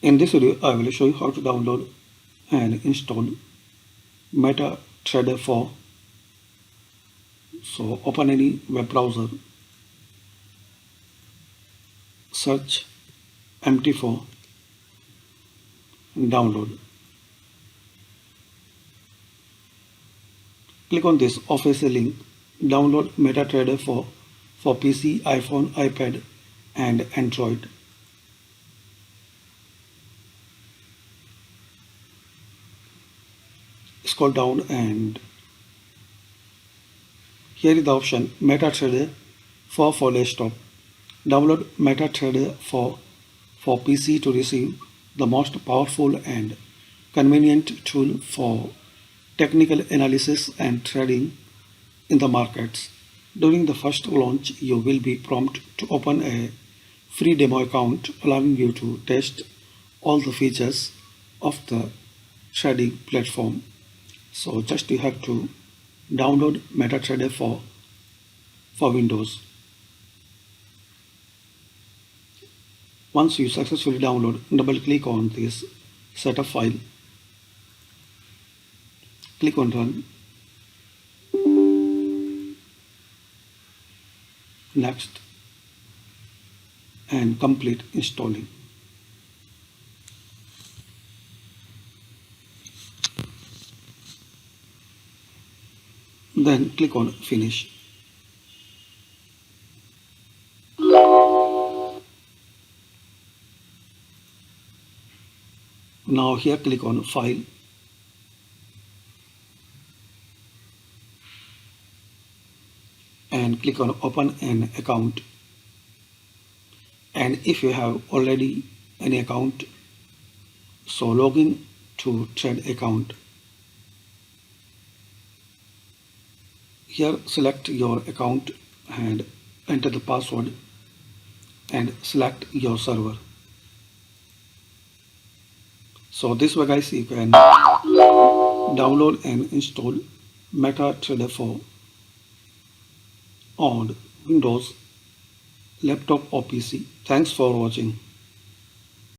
In this video, I will show you how to download and install MetaTrader 4. So open any web browser, search mt4 and download. Click on this official link. Download MetaTrader 4 for PC, iPhone, iPad and Android. Scroll down and here is the option MetaTrader 4 for desktop. Download MetaTrader 4 for PC to receive the most powerful and convenient tool for technical analysis and trading in the markets. During the first launch, you will be prompted to open a free demo account, allowing you to test all the features of the trading platform. So just you have to download MetaTrader 4 for Windows. Once you successfully download, double click on this setup file. Click on run. Next and complete installing. Then click on finish. Now here click on file and click on open an account. And if you have already an account, so log in to trade account. Here select your account and enter the password and select your server. So this way guys, you can download and install MetaTrader 4 on Windows, laptop or PC. Thanks for watching.